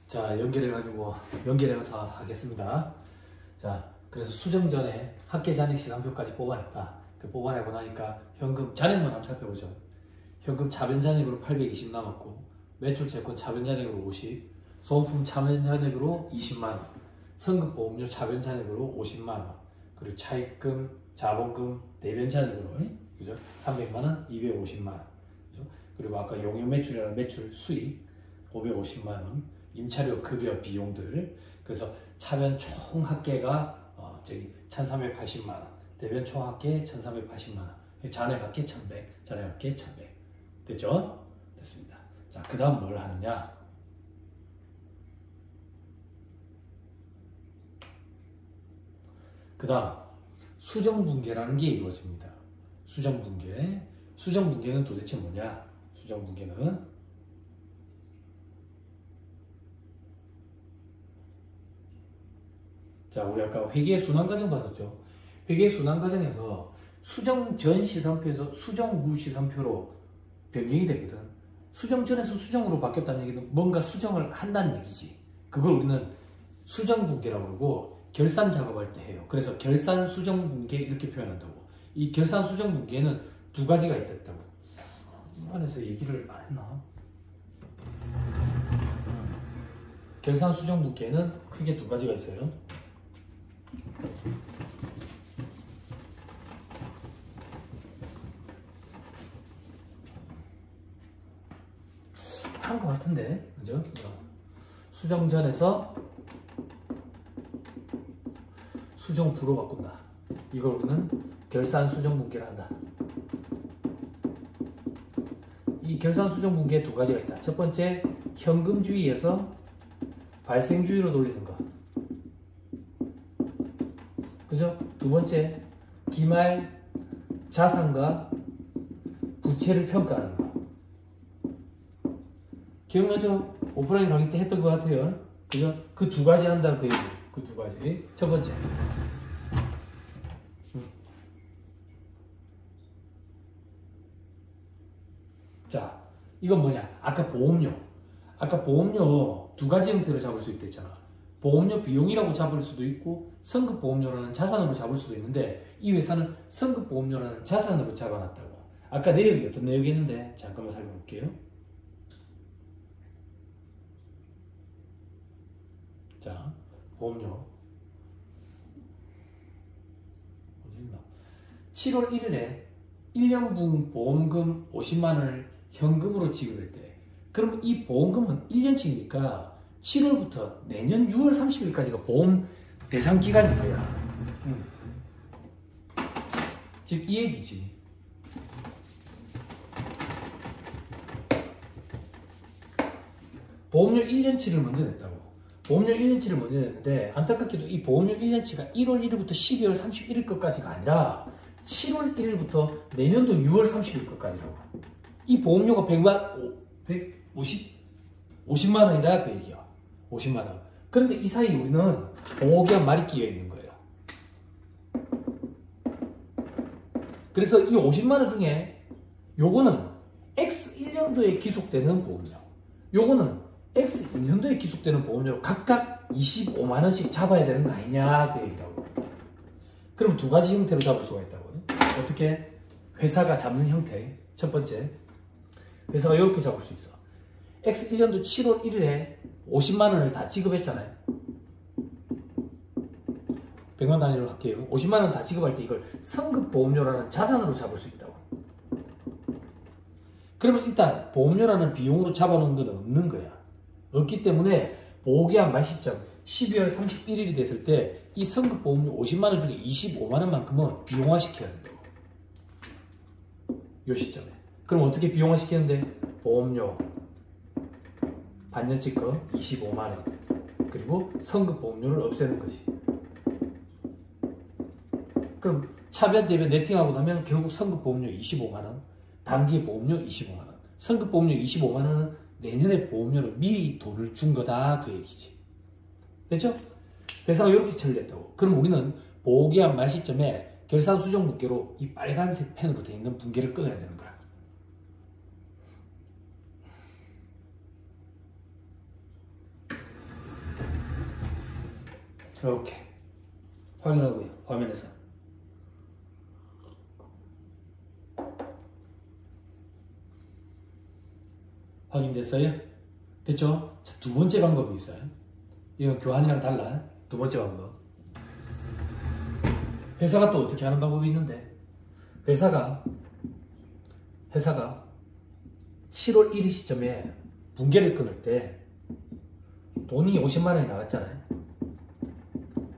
자, 연결해서 하겠습니다. 자, 그래서 수정 전에 학계 잔액 시상표까지 뽑아냈다. 뽑아내고 나니까 현금 잔액만 한번 살펴보죠. 현금 차변 잔액으로 820 남았고, 매출 채권 차변 잔액으로 50, 소모품 차변 잔액으로 20만원, 성급보험료 차변 잔액으로 50만원, 그리고 차입금, 자본금, 대변 잔액으로, 그죠? 300만원, 250만원, 그죠? 그리고 아까 용역 매출이라는 매출 수익 550만원, 임차료, 급여, 비용들. 그래서 차변 총 합계가 1380만원, 대변 총 합계 1380만원, 잔액 합계 1100, 잔액 합계 1100. 됐죠? 됐습니다. 자, 그 다음 뭘 하느냐? 그 다음 수정분계라는 게 이루어집니다. 수정분계. 수정분계는 도대체 뭐냐? 수정분계는 자, 우리 아까 회계 순환과정 봤었죠? 회계 순환과정에서 수정 전 시상표에서 수정 후 시상표로 변경이 되거든. 수정 전에서 수정으로 바뀌었다는 얘기는 뭔가 수정을 한다는 얘기지. 그걸 우리는 수정분계라고 그러고 결산 작업할 때 해요. 그래서 결산 수정분계 이렇게 표현한다고. 이 결산 수정분계는 두 가지가 있다고. 이 안에서 얘기를 안 했나? 결산 수정분계는 크게 두 가지가 있어요. 한 것 같은데, 그죠? 수정 전에서 수정 후로 바꾼다. 이걸 우리는 결산 수정 분계를 한다. 이 결산 수정 분계에 두 가지가 있다. 첫 번째, 현금주의에서 발생주의로 돌리는 거. 그죠? 두 번째, 기말 자산과 부채를 평가하는 거. 기억나죠? 오프라인 강의 때 했던 것 같아요. 그죠? 그 두 가지 한다, 그 얘기. 그 두 가지. 첫 번째. 자, 이건 뭐냐? 아까 보험료 두 가지 형태로 잡을 수 있댔잖아. 보험료 비용이라고 잡을 수도 있고 성급보험료라는 자산으로 잡을 수도 있는데 이 회사는 성급보험료라는 자산으로 잡아놨다고. 아까 내용이 어떤 내용이었는데 잠깐만 살펴볼게요. 자, 보험료 어딨나? 7월 1일에 1년분 보험금 50만원을 현금으로 지급했대. 그럼 이 보험금은 1년치니까 7월부터 내년 6월 30일까지가 보험 대상 기간인 거야. 즉 이 얘기지. 보험료 1년치를 먼저 냈다고. 보험료 1년치를 먼저 냈는데 안타깝게도 이 보험료 1년치가 1월 1일부터 12월 31일 것까지가 아니라 7월 1일부터 내년도 6월 30일 것까지라고. 이 보험료가 50만 원이다 그 얘기야. 50만 원. 그런데 이 사이 우리는 보호기한 말이 끼어 있는 거예요. 그래서 이 50만 원 중에 요거는 X1년도에 기속되는 보험료, 요거는 X2년도에 기속되는 보험료로 각각 25만 원씩 잡아야 되는 거 아니냐 그 얘기라고. 그럼 두 가지 형태로 잡을 수가 있다고요. 어떻게? 회사가 잡는 형태. 첫 번째, 회사가 이렇게 잡을 수 있어. X1년도 7월 1일에 50만 원을 다 지급했잖아요. 100만 단위로 할게요. 50만 원 다 지급할 때 이걸 성급보험료라는 자산으로 잡을 수 있다고. 그러면 일단 보험료라는 비용으로 잡아놓은 건 없는 거야. 없기 때문에 보호기한 말시점 12월 31일이 됐을 때 이 성급보험료 50만 원 중에 25만 원만큼은 비용화시켜야 된다고. 이 시점에. 그럼 어떻게 비용화시키는데? 보험료 반년치 거 25만 원 그리고 성급보험료를 없애는 거지. 그럼 차변 대변 네팅하고 나면 결국 성급보험료 25만 원, 단기 보험료 25만 원, 성급보험료 25만 원은 내년에 보험료를 미리 돈을 준 거다 그 얘기지. 됐죠? 회사가 이렇게 처리했다고. 그럼 우리는 보호기한 말 시점에 결산 수정 분계로 이 빨간색 펜으로 되어 있는 분계를 끊어야 되는 거야. 이렇게 확인하고요. 화면에서. 확인됐어요? 됐죠? 자, 두 번째 방법이 있어요. 이건 교환이랑 달라. 두 번째 방법. 회사가 또 어떻게 하는 방법이 있는데, 회사가 7월 1일 시점에 분괴를 끊을 때 돈이 50만 원이 나왔잖아요.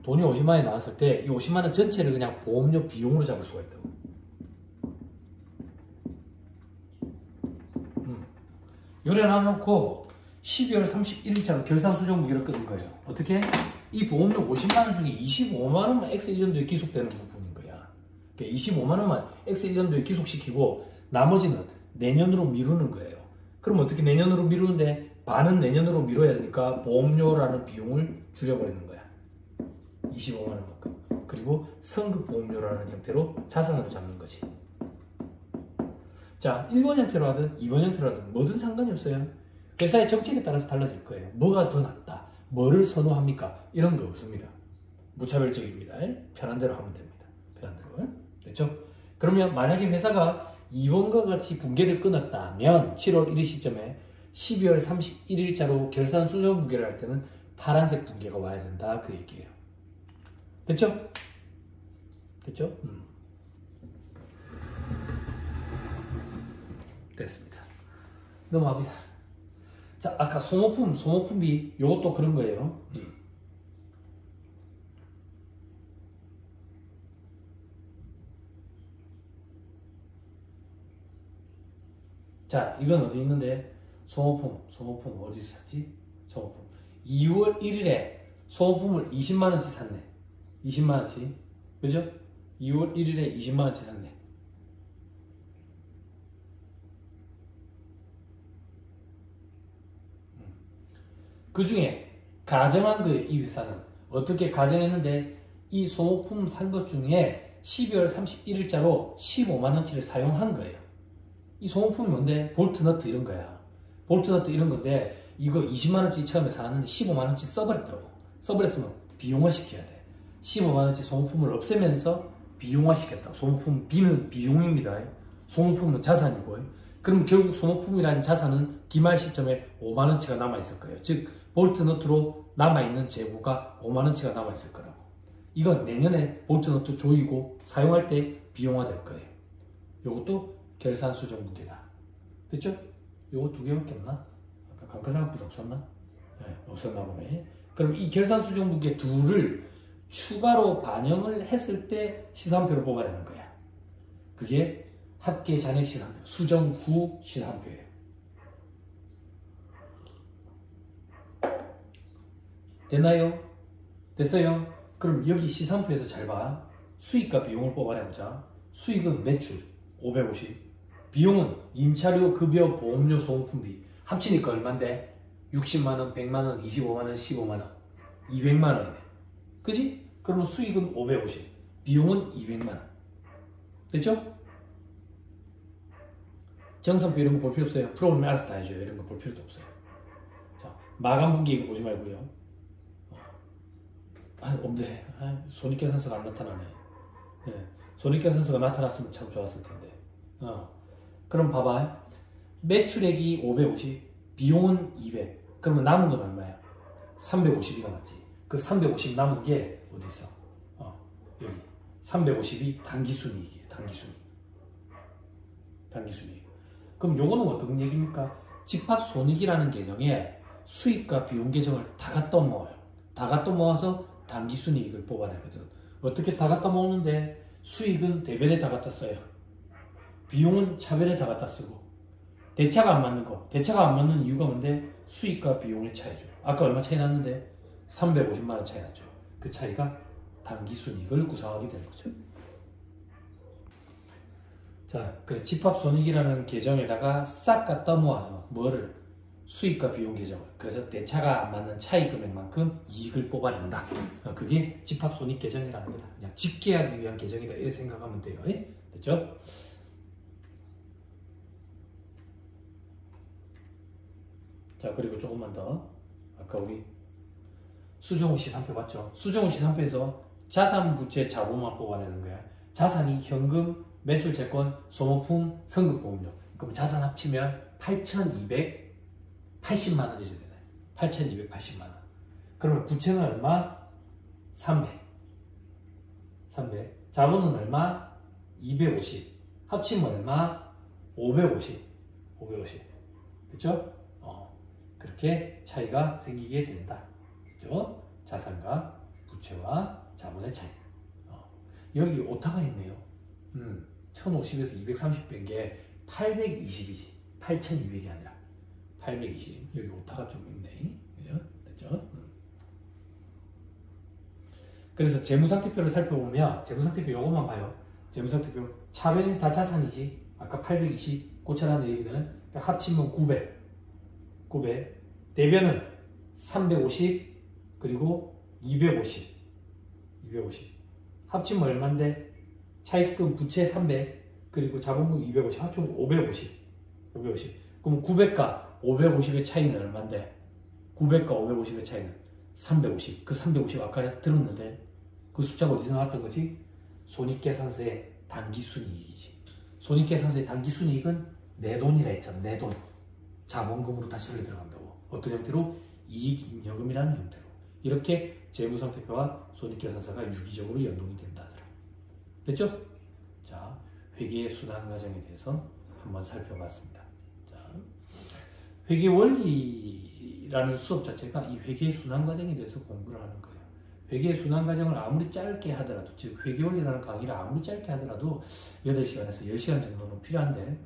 돈이 50만 원이 나왔을 때 이 50만 원 전체를 그냥 보험료 비용으로 잡을 수가 있다고. 요래 놔놓고 12월 31일자로 결산 수정 무게를 끊은 거예요. 어떻게? 이 보험료 50만 원 중에 25만 원만 엑셀 1년도에 기속되는 부분인 거야. 그러니까 25만 원만 엑셀 1년도에 기속시키고 나머지는 내년으로 미루는 거예요. 그럼 어떻게 내년으로 미루는데 반은 내년으로 미뤄야 되니까 보험료라는 비용을 줄여버리는 거야. 25만 원만큼. 그리고 선급 보험료라는 형태로 자산으로 잡는 거지. 자, 1번 형태로 하든 2번 형태로 하든 뭐든 상관이 없어요. 회사의 정책에 따라서 달라질 거예요. 뭐가 더 낫다, 뭐를 선호합니까? 이런 거 없습니다. 무차별적입니다. 편한 대로 하면 됩니다. 편한 대로. 됐죠? 그러면 만약에 회사가 2번과 같이 분괴를 끊었다면 7월 1일 시점에 12월 31일자로 결산 수정 분괴를 할 때는 파란색 분괴가 와야 된다. 그 얘기예요. 됐죠? 됐죠? 됐습니다. 넘어갑니다. 자, 아까 소모품비 요것도 그런 거예요. 자, 이건 어디 있는데? 소모품 어디서 샀지? 소모품 2월 1일에 소모품을 20만원치 샀네. 20만원치. 그죠? 2월 1일에 20만원치 샀네. 그 중에 가정한 거예요. 이 회사는 어떻게 가정했는데 이 소모품 산 것 중에 12월 31일자로 15만원치를 사용한 거예요. 이 소모품이 뭔데? 볼트너트 이런 거야. 볼트너트 이런 건데 이거 20만원치 처음에 사왔는데 15만원치 써버렸다고. 써버렸으면 비용화 시켜야 돼. 15만원치 소모품을 없애면서 비용화 시켰다. 소모품 B는 비용입니다. 소모품은 자산이고. 그럼 결국 소모품이라는 자산은 기말 시점에 5만원치가 남아있을 거예요. 즉 볼트너트로 남아있는 재고가 5만원치가 남아있을 거라고. 이건 내년에 볼트너트 조이고 사용할 때 비용화 될 거예요. 요것도 결산 수정 무게다. 됐죠? 요거 두 개밖에 없나? 아까 감가상각비도 없었나? 네, 없었나 보네. 그럼 이 결산 수정 무게 둘을 추가로 반영을 했을 때 시산표를 뽑아내는 거야. 그게 합계 잔액 시산표, 수정 후 시산표예요. 됐나요? 됐어요? 그럼 여기 시산표에서 잘 봐. 수익과 비용을 뽑아내보자. 수익은 매출 550, 비용은 임차료, 급여, 보험료, 소모품비 합치니까 얼만데? 60만원, 100만원, 25만원, 15만원, 200만원이네. 그지? 그러면 수익은 550, 비용은 200만원. 됐죠? 정산표 이런 거 볼 필요 없어요. 프로그램이 알아서 다 해줘요. 이런 거 볼 필요도 없어요. 자, 마감 분기 이거 보지 말고요. 없네. 손익계산서가 안 나타나네. 네. 손익계산서가 나타났으면 참 좋았을 텐데. 그럼 봐봐. 매출액이 550, 비용은 200. 그러면 남은 건 얼마야? 350이 남았지. 그 350 남은 게 어디 있어? 여기. 350이 당기순이익이에요. 당기순이익. 그럼 요거는 어떤 얘기입니까? 집합손익이라는 개념에 수익과 비용 계정을 다 갖다 모아요. 다 갖다 모아서 당기순이익을 뽑아내거든. 어떻게 다 갖다 모으는데 수익은 대변에 다 갖다 써요. 비용은 차변에 다 갖다 쓰고. 대차가 안 맞는 거. 대차가 안 맞는 이유가 뭔데? 수익과 비용의 차이죠. 아까 얼마 차이 났는데? 350만원 차이 났죠. 그 차이가 당기순이익을 구성하게 되는 거죠. 자, 그래서 집합손익이라는 계정에다가 싹 갖다 모아서 뭐를? 수익과 비용 계정을. 그래서 대차가 안 맞는 차이 금액만큼 이익을 뽑아낸다. 그게 집합손익 계정이라는 거다. 그냥 집계하기 위한 계정이다. 이렇게 생각하면 돼요. 됐죠? 자, 그리고 조금만 더. 아까 우리 수정호 시상표 봤죠? 수정호 시상표에서 자산, 부채, 자본만 뽑아내는 거야. 자산이 현금, 매출, 채권, 소모품, 성급보험료. 그럼 자산 합치면 8,280만 원이 되네. 8,280만 원. 그러면 부채는 얼마? 300. 자본은 얼마? 250. 합치면 얼마? 550. 그렇죠? 그렇게 차이가 생기게 된다. 그렇죠? 자산과 부채와 자본의 차이. 여기 오타가 있네요. 1050에서 230 뺀 게 820이지. 8200이 아니라 820. 여기 오타가 좀 있네. 됐죠? 그래서 재무상태표를 살펴보면 재무상태표 요것만 봐요. 재무상태표 차변이 다 자산이지. 아까 820 고쳐라는 얘기는 합치면 900. 대변은 350 그리고 250. 합치면 얼마인데? 차입금 부채 300 그리고 자본금 250 합치면 550. 그럼 900과 550의 차이는 얼마인데? 900과 550의 차이는 350. 그 350 아까 들었는데 그 숫자가 어디서 나왔던 거지? 손익계산서의 당기순이익이지. 손익계산서의 당기순이익은 내 돈이라 했잖아. 내 돈. 자본금으로 다시 흘러 들어간다고. 어떤 형태로? 이익잉여금이라는 형태로. 이렇게 재무상태표와 손익계산서가 유기적으로 연동이 된다더라. 됐죠? 자, 회계의 순환 과정에 대해서 한번 살펴봤습니다. 자, 회계 원리라는 수업 자체가 이 회계의 순환 과정에 대해서 공부를 하는 거예요. 회계의 순환 과정을 아무리 짧게 하더라도, 즉 회계 원리라는 강의를 아무리 짧게 하더라도 8시간에서 10시간 정도는 필요한데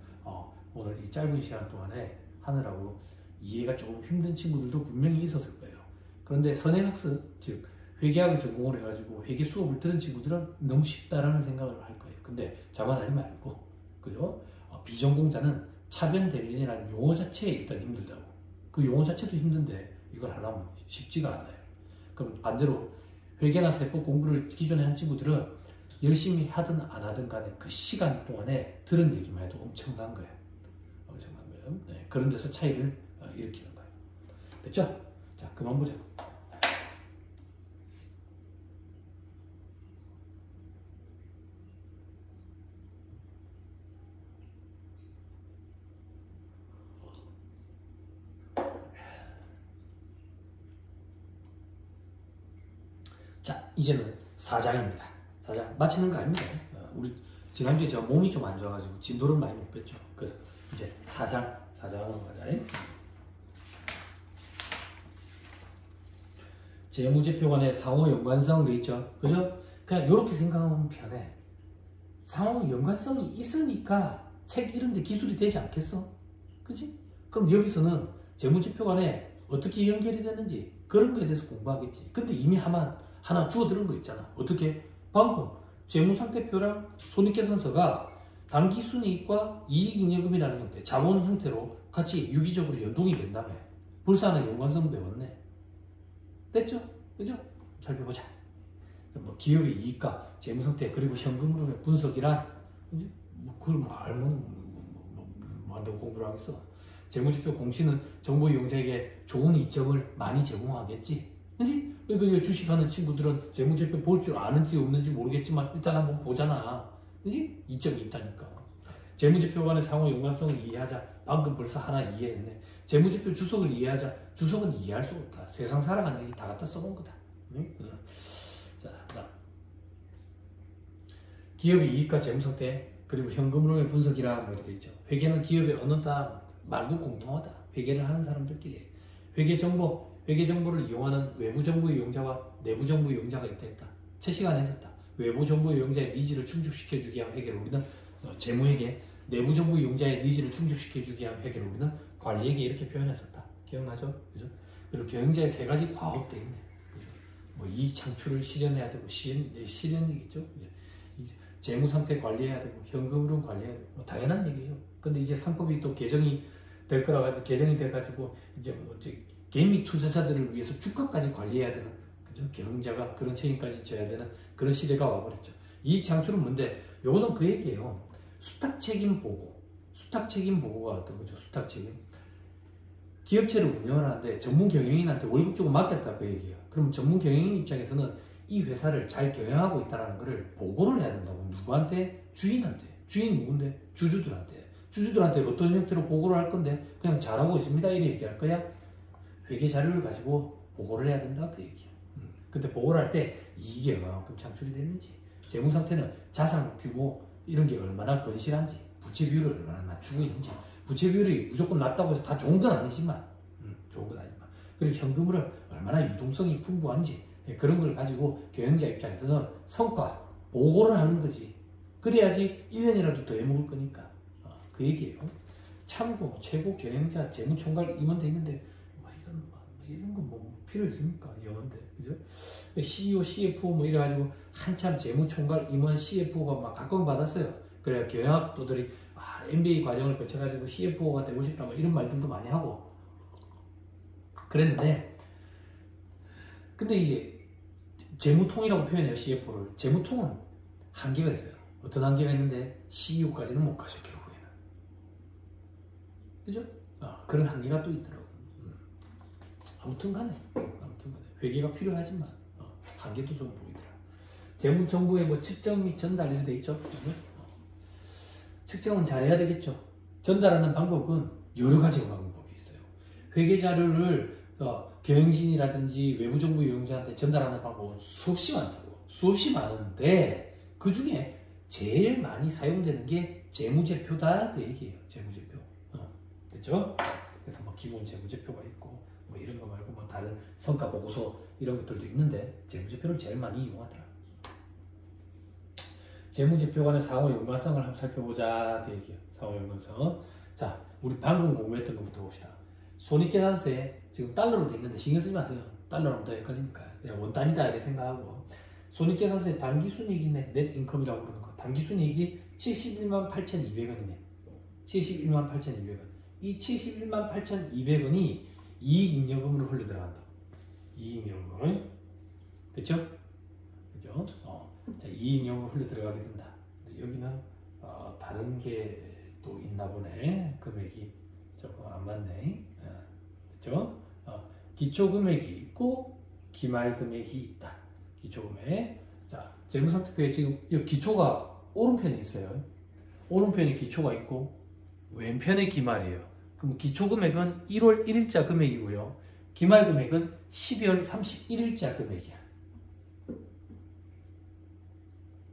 오늘 이 짧은 시간 동안에 하느라고 이해가 조금 힘든 친구들도 분명히 있었을 거예요. 그런데 선행학습, 즉 회계학을 전공을 해가지고 회계 수업을 들은 친구들은 너무 쉽다라는 생각을 할 거예요. 근데 자만하지 말고, 그죠? 비전공자는 차변 대변이라는 용어 자체에 일단 힘들다고. 그 용어 자체도 힘든데 이걸 하려면 쉽지가 않아요. 그럼 반대로 회계나 세법 공부를 기존에 한 친구들은 열심히 하든 안 하든 간에 그 시간 동안에 들은 얘기만 해도 엄청난 거예요. 네, 그런 데서 차이를 일으키는 거예요. 됐죠? 자, 그만 보자. 자, 이제는 4장입니다. 4장 마치는 거 아닙니다. 우리 지난주에 제가 몸이 좀 안 좋아가지고 진도를 많이 못 뺐죠. 그래서 이제 4장으로 가자. 재무제표 간의 상호 연관성 돼 있죠. 그죠? 그냥 이렇게 생각하면 편해. 상호 연관성이 있으니까 책 이런 데 기술이 되지 않겠어? 그지? 그럼 여기서는 재무제표 간에 어떻게 연결이 되는지 그런 거에 대해서 공부하겠지. 근데 이미 하나 주워들은 거 있잖아. 어떻게? 방금 재무상태표랑 손익계산서가 당기순이익과 이익잉여금이라는 형태, 자본 형태로 같이 유기적으로 연동이 된다며. 벌써 하나 연관성 배웠네. 됐죠? 그죠? 살펴보자. 뭐 기업의 이익과 재무상태 그리고 현금 흐름의 분석이란 그걸 알면 뭐 한다고 공부를 하겠어. 재무제표 공시는 정보 이용자에게 좋은 이점을 많이 제공하겠지. 그지? 그러니까 주식하는 친구들은 재무제표 볼 줄 아는지 없는지 모르겠지만 일단 한번 보잖아. 그지? 이점이 있다니까. 재무제표 간의 상호 연관성을 이해하자. 방금 벌써 하나 이해했네. 재무제표 주석을 이해하자. 주석은 이해할 수 없다. 세상 살아가는 얘기 다 갖다 써본 거다. 응? 자, 그다음. 기업의 이익과 재무상태 그리고 현금 흐름의 분석이라 뭐 이렇게 돼 있죠. 회계는 기업의 언어다 말고 공통하다. 회계를 하는 사람들끼리. 회계 정보를 이용하는 외부 정보 이용자와 내부 정보 이용자가 있다 했다. 첫 시간에 했었다. 외부 정보 이용자의 니즈를 충족시켜주기 위한 회계를 우리는 재무회계, 내부 정보 이용자의 니즈를 충족시켜주기 위한 회계를 우리는 관리회계 이렇게 표현했었다. 기억나죠? 그죠? 그리고 경영자의 3가지 과업도 있네. 그죠? 뭐 이익 창출을 실현해야 되고 실현이겠죠. 재무상태 관리해야 되고 현금 흐름 관리해야 되고 뭐 당연한 얘기죠. 근데 이제 상법이 또 개정이 될 거라 개정이 돼가지고 이제 개미 투자자들을 위해서 주가까지 관리해야 되는, 그죠? 경영자가 그런 책임까지 져야 되는 그런 시대가 와버렸죠. 이익 창출은 뭔데? 요거는 그 얘기예요. 수탁 책임 보고가 어떤 거죠? 수탁 책임. 기업체를 운영을 하는데 전문 경영인한테 월급 주고 맡겼다 그 얘기예요. 그럼 전문 경영인 입장에서는 이 회사를 잘 경영하고 있다는 것을 보고를 해야 된다고. 누구한테? 주인한테. 주인 누군데? 주주들한테. 주주들한테 어떤 형태로 보고를 할 건데 그냥 잘하고 있습니다 이렇게 얘기할 거야? 회계 자료를 가지고 보고를 해야 된다 그 얘기야. 근데 보고를 할 때 이익이 얼마만큼 창출이 됐는지, 재무 상태는 자산 규모 이런 게 얼마나 건실한지, 부채 비율을 얼마나 낮추고 있는지. 부채 비율이 무조건 낮다고 해서 다 좋은 건 아니지만, 그리고 현금을 얼마나 유동성이 풍부한지, 그런 걸 가지고 경영자 입장에서는 성과 보고를 하는 거지. 그래야지 1년이라도 더 해먹을 거니까. 그 얘기예요. 참고 최고 경영자 재무총괄 임원 돼 있는데 이런 건 뭐 필요 있습니까? 영어인데, 그죠? CEO, CFO 뭐 이래가지고 한참 재무총괄 임원 CFO가 막 각광받았어요. 그래야 경영학도들이 MBA 과정을 거쳐가지고 CFO가 되고 싶다 뭐 이런 말들도 많이 하고 그랬는데, 근데 이제 재무통이라고 표현해요. CFO를. 재무통은 한계가 있어요. 어떤 한계가 있는데 CEO까지는 못 가죠 결국에는. 그죠? 그런 한계가 또 있더라고요. 아무튼간에 회계가 필요하지만 한계도 좀 보이더라. 재무정보의 뭐 측정 및 전달 이렇게 돼 있죠. 측정은 잘해야 되겠죠. 전달하는 방법은 여러 가지 방법이 있어요. 회계 자료를 경영진이라든지 외부 정보 이용자한테 전달하는 방법은 수없이 많다고. 수없이 많은데 그 중에 제일 많이 사용되는 게 재무제표다 그 얘기예요. 재무제표. 됐죠? 그래서 뭐 기본 재무제표가 있고 뭐 이런 거 말고 뭐 다른 성과 보고서 이런 것들도 있는데 재무제표를 제일 많이 이용하더라. 재무제표 간의 상호 연관성을 한번 살펴보자 그 얘기예요. 상호 연관성. 자, 우리 방금 공부했던 것부터 봅시다. 손익계산서에 지금 달러로 돼 있는데 신경 쓰지 마세요. 달러로 더 헷갈리니까 그냥 원단이다 이렇게 생각하고, 손익계산서에 단기순이익이 있네. 넷인컴이라고 부르는 거. 단기순이익이 71만 8,200원이네. 71만 8,200원. 이 71만 8,200원이 이익잉여금으로 흘러 들어간다. 이익잉여금으로. 됐죠? 그죠? 자, 이익잉여금으로 흘러 들어가게 된다. 근데 여기는 다른 게 또 있나 보네. 금액이 조금 안 맞네. 됐죠? 기초금액이 있고 기말금액이 있다. 기초금액. 자, 재무상태표에 지금 이 기초가 오른편에 있어요. 오른편에 기초가 있고 왼편에 기말이에요. 그럼 기초금액은 1월 1일자 금액이고요. 기말금액은 12월 31일자 금액이야.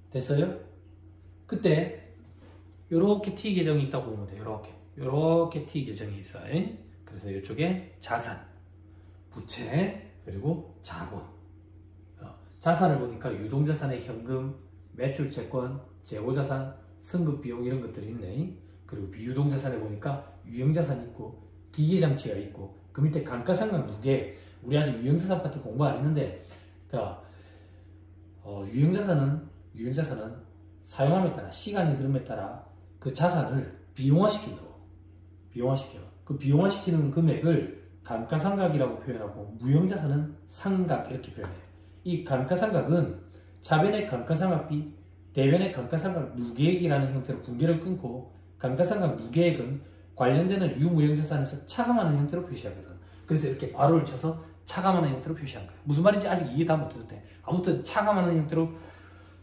됐어요? 그때 요렇게 T 계정이 있다고 보면 돼. 요렇게 T 계정이 있어요. 그래서 이쪽에 자산, 부채, 그리고 자본. 자산을 보니까 유동자산의 현금, 매출채권, 재고자산, 승급비용 이런 것들이 있네. 그리고 비유동자산에 보니까 유형자산이 있고 기계장치가 있고 그 밑에 감가상각 누계. 우리 아직 유형자산 파트 공부 안 했는데, 그러니까 유형자산은 사용함에 따라, 시간의 흐름에 따라 그 자산을 비용화시킨다고. 비용화시켜. 그 비용화시키는 금액을 감가상각이라고 표현하고, 무형자산은 상각 이렇게 표현해요. 이 감가상각은 차변의 감가상각비, 대변의 감가상각 누계액이라는 형태로 분계를 끊고, 감가상각 누계액은 관련되는 유무형자산에서 차감하는 형태로 표시하거든. 그래서 이렇게 괄호를 쳐서 차감하는 형태로 표시한 거야. 무슨 말인지 아직 이해 다 못해도 돼. 아무튼 차감하는 형태로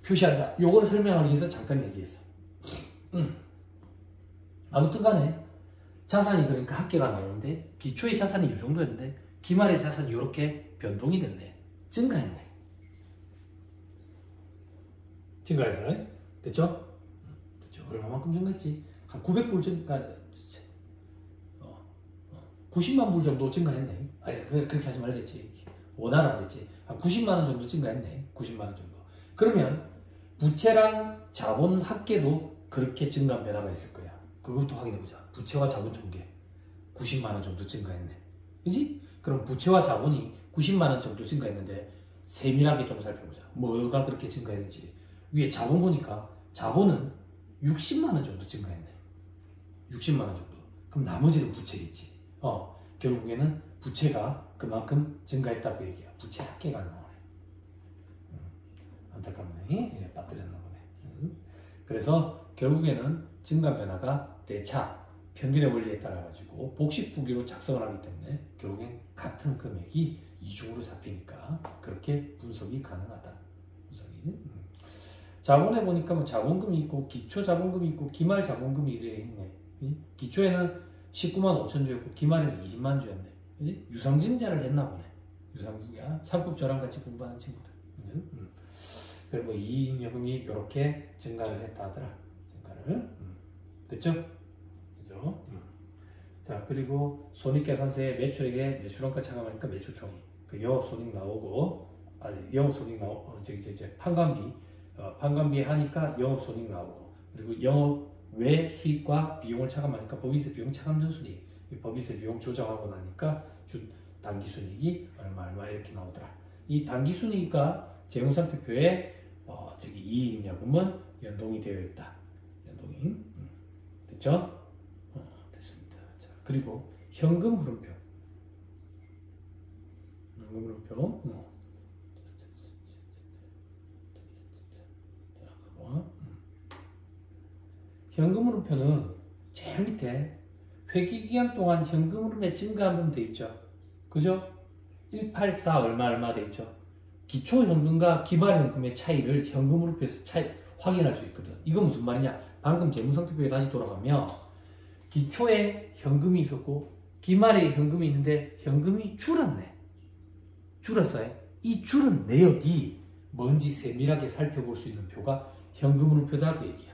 표시한다. 요거를 설명하기 위해서 잠깐 얘기했어. 아무튼 간에 자산이 그러니까 합계가 나오는데, 기초의 자산이 이 정도였는데 기말의 자산이 이렇게 변동이 됐네. 증가했네. 증가해서 됐죠? 됐죠? 얼마만큼 증가했지? 한 900불 증가, 90만 불 정도 증가했네. 아니, 그렇게 하지 말랬지. 원활하겠지. 한 90만 원 정도 증가했네. 90만 원 정도. 그러면 부채랑 자본 합계도 그렇게 증가한 변화가 있을 거야. 그것도 확인해보자. 부채와 자본 총계 90만 원 정도 증가했네. 그지? 그럼 부채와 자본이 90만 원 정도 증가했는데 세밀하게 좀 살펴보자. 뭐가 그렇게 증가했는지. 위에 자본 보니까 자본은 60만 원 정도 증가했네. 60만 원 정도. 그럼 나머지는 부채겠지. 결국에는 부채가 그만큼 증가했다고 얘기야. 부채 합계가 안 나오네. 안타깝네. 빠뜨렸나 보네. 그래서 결국에는 증가 변화가 대차, 평균의 원리에 따라 가지고 복식부기로 작성을 하기 때문에 결국엔 같은 금액이 이중으로 잡히니까 그렇게 분석이 가능하다. 분석이. 자본에 보니까 뭐 자본금이 있고 기초 자본금이 있고 기말 자본금이 이래 있네. 기초에는 19만 5천 주였고 기말에는 20만 주였네. 그지? 유상증자를 했나 보네. 유상증자. 상급 저랑 같이 공부하는 친구들. 그리고 이익여금이 이렇게 증가를 했다 하더라. 증가를. 됐죠? 그죠? 자, 그리고 손익계산서에 매출액에 매출원가 차감하니까 매출총액. 그 영업손익 나오고, 영업손익 나오고, 판관비. 판관비 하니까 영업손익 나오고, 그리고 영업 외 수익과 비용을 차감하니까 법인세 비용 차감전순이익. 법인세 비용 조정하고 나니까 단기순이익이 얼마 이렇게 나오더라. 이 단기순이익과 재무상태표에 이익여금은 연동이 되어 있다. 연동이. 됐죠? 됐습니다. 자, 그리고 현금 흐름표. 현금 흐름표. 현금 흐름표는 제일 밑에 회기기간 동안 현금 흐름의 증가하면 돼 있죠. 그죠? 184 얼마 돼 있죠. 기초 현금과 기말 현금의 차이를 현금 흐름표에서 확인할 수 있거든. 이거 무슨 말이냐? 방금 재무상태표에 다시 돌아가면 기초에 현금이 있었고 기말에 현금이 있는데 현금이 줄었네. 줄었어요. 이 줄은 내역이 뭔지 세밀하게 살펴볼 수 있는 표가 현금 흐름표다 그 얘기야.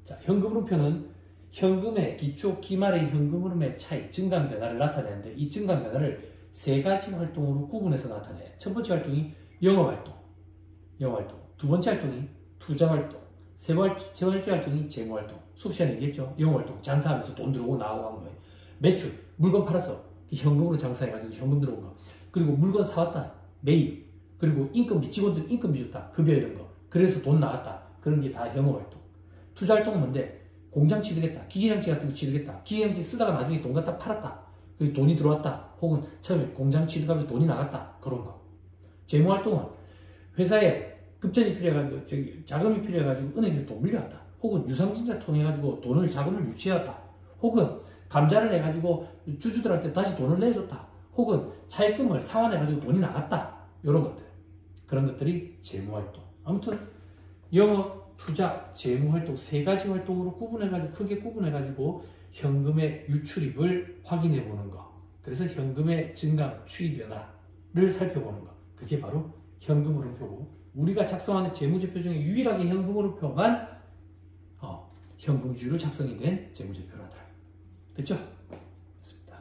자, 현금 흐름표는 현금의 기초 기말의 현금 흐름의 차이, 증감 변화를 나타내는데 이 증감 변화를 세 가지 활동으로 구분해서 나타내. 첫 번째 활동이 영업활동, 두 번째 활동이 투자활동, 세 번째 활동이 재무활동. 수업 시간에 얘기했죠. 영업활동, 장사하면서 돈 들어오고 나오고 한 거예요. 매출, 물건 팔았어. 현금으로 장사해가지고 현금 들어온 거. 그리고 물건 사왔다, 매입. 그리고 인건비, 직원들 인건비 줬다, 급여 이런 거. 그래서 돈 나왔다. 그런 게 다 영업활동. 투자활동은 뭔데? 공장 취득했다, 기계장치 같은 거 취득했다. 기계장치 쓰다가 나중에 돈 갖다 팔았다. 그 돈이 들어왔다. 혹은 처음에 공장 취득하면서 돈이 나갔다. 그런 거. 재무활동은 회사에 급전이 필요해가지고 자금이 필요해가지고 은행에서 돈 빌려왔다. 혹은 유상증자 통해가지고 자금을 유치해왔다. 혹은 감자를 내가지고 주주들한테 다시 돈을 내줬다. 혹은 차입금을 상환해가지고 돈이 나갔다. 이런 것들. 그런 것들이 재무활동. 아무튼 영업, 투자, 재무활동 세 가지 활동으로 크게 구분해가지고 현금의 유출입을 확인해보는 거. 그래서 현금의 증감, 추이 변화를 살펴보는 거. 그게 바로 현금 흐름표고, 우리가 작성하는 재무제표 중에 유일하게 현금 흐름표만 현금주의로 작성이 된 재무제표라더라. 됐죠? 됐습니다.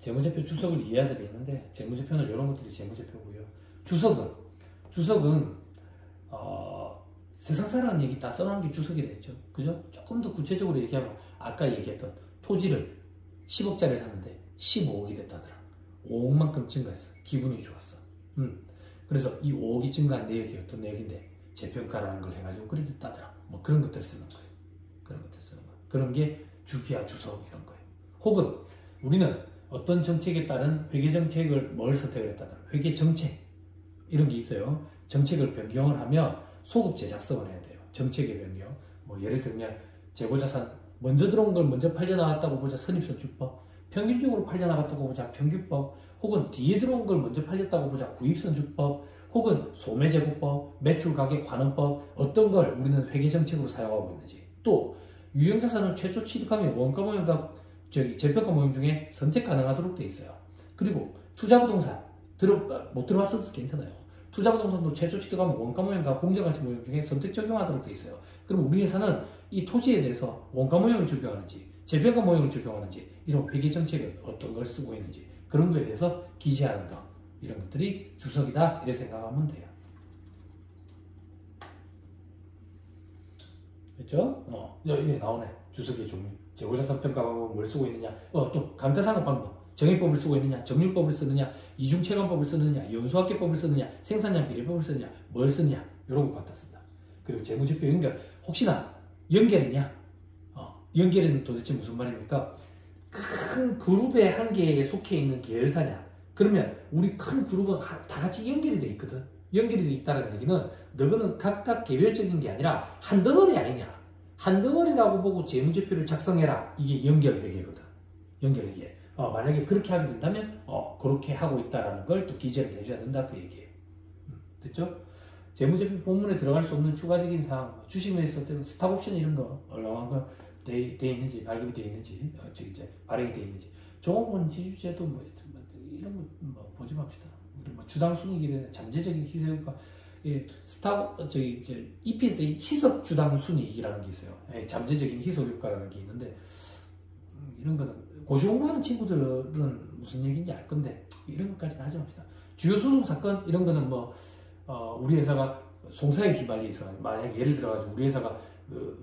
재무제표 주석을 이해하셔야 되는데, 재무제표는 이런 것들이 재무제표고요. 주석은 세상 사라는 얘기 다 써놓은 게 주석이 됐죠. 그죠? 조금 더 구체적으로 얘기하면 아까 얘기했던 토지를 10억짜리를 샀는데 15억이 됐다더라. 5억만큼 증가했어. 기분이 좋았어. 그래서 이 5억이 증가한 내역이 어떤 내역인데 재평가라는 걸 해가지고 그래 됐다더라. 뭐 그런 것들 쓰는 거예요. 그런 게 주기와 주석 이런 거예요. 혹은 우리는 어떤 정책에 따른 회계정책을 뭘 선택을 했다더라. 회계정책 이런 게 있어요. 정책을 변경을 하면 소급제 작성을 해야 돼요. 정책의 변경. 뭐 예를 들면 재고자산 먼저 들어온 걸 먼저 팔려나갔다고 보자 선입선출법. 평균적으로 팔려나갔다고 보자 평균법. 혹은 뒤에 들어온 걸 먼저 팔렸다고 보자 구입선출법. 혹은 소매제고법, 매출가격환원법. 어떤 걸 우리는 회계정책으로 사용하고 있는지. 또 유형자산을 최초 취득하면 원가모형과 재평가 모형 중에 선택 가능하도록 되어 있어요. 그리고 투자부동산 못 들어봤어도 괜찮아요. 투자부동산도 최초 취득하면 원가모형과 공정가치 모형 중에 선택 적용하도록 되어 있어요. 그럼 우리 회사는 이 토지에 대해서 원가모형을 적용하는지 재평가 모형을 적용하는지 이런 회계정책을 어떤 걸 쓰고 있는지 그런 거에 대해서 기재하는 거 이런 것들이 주석이다 이렇게 생각하면 돼요. 됐죠? 여기 나오네. 주석의 종류. 재고자산 평가 방법은 뭘 쓰고 있느냐. 또 감가상각 방법. 정액법을 쓰고 있느냐, 정률법을 쓰느냐, 이중체감법을 쓰느냐, 연수학계법을 쓰느냐, 생산량 비례법을 쓰느냐, 뭘 쓰느냐 이런 것 갖다 쓴다. 그리고 재무제표 연결. 혹시나 연결이냐? 연결은 도대체 무슨 말입니까? 큰 그룹의 한 개에 속해 있는 계열사냐? 그러면 우리 큰 그룹은 다 같이 연결이 돼 있거든. 연결이 돼 있다는 얘기는 너희는 각각 개별적인 게 아니라 한 덩어리 아니냐? 한 덩어리라고 보고 재무제표를 작성해라. 이게 연결회계거든. 연결회계. 만약에 그렇게 하게 된다면 그렇게 하고 있다라는 걸 또 기재를 해줘야 된다 그 얘기예요. 됐죠? 재무제표 본문에 들어갈 수 없는 추가적인 사항, 주식에 있을 때 스탁옵션 이런 거 얼마만큼 돼 있는지, 발급이 돼 있는지, 이제 발행이 돼 있는지, 종업원 지주제도 뭐 이런 거 보지 맙시다. 뭐 주당 순이익이든 잠재적인 희석효과, 이제 EPS의 희석 주당 순이익이라는 게 있어요. 잠재적인 희석 효과라는 게 있는데 이런 거는 고시 공부하는 친구들은 무슨 얘기인지 알 건데 이런 것까지는 하지 맙시다. 주요 소송 사건 이런 거는 뭐 우리 회사가 송사에 휘말려서 만약 예를 들어가지고 우리 회사가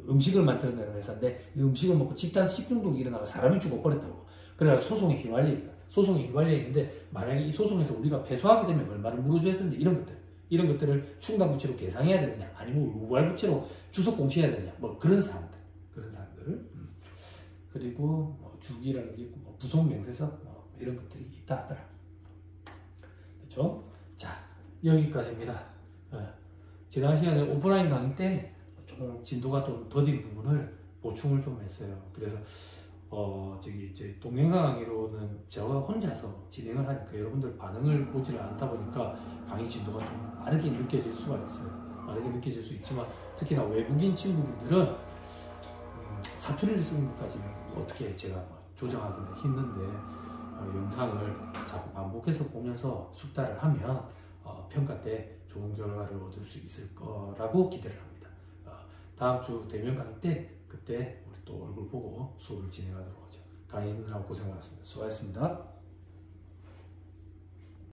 음식을 만들어내는 회사인데 이 음식을 먹고 집단 식중독이 일어나서 사람이 죽어버렸다고. 그래서 소송에 휘말려 있는데 만약에 이 소송에서 우리가 패소하게 되면 얼마를 물어줘야 되는데 이런 것들을 충당부채로 계상해야 되느냐 아니면 우발부채로 주석 공시해야 되느냐 뭐 그런 사항들 그리고 주기라는 게 있고 부속 명세서 이런 것들이 있다 하더라. 그렇죠? 자, 여기까지입니다. 지난 시간에 오프라인 강의 때 조금 진도가 좀 더딘 부분을 보충을 좀 했어요. 그래서 이제 동영상 강의로는 제가 혼자서 진행을 하니까 여러분들 반응을 보지를 않다 보니까 강의 진도가 좀 빠르게 느껴질 수가 있어요. 빠르게 느껴질 수 있지만 특히나 외국인 친구분들은 사투리를 쓰는 것까지는 어떻게 제가 조정하기는 힘든데 영상을 자꾸 반복해서 보면서 숙달을 하면 평가 때 좋은 결과를 얻을 수 있을 거라고 기대를 합니다. 다음 주 대면 강의 때 그때 우리 또 얼굴 보고 수업을 진행하도록 하죠. 강의 듣느라고 고생 많았습니다. 수고하셨습니다.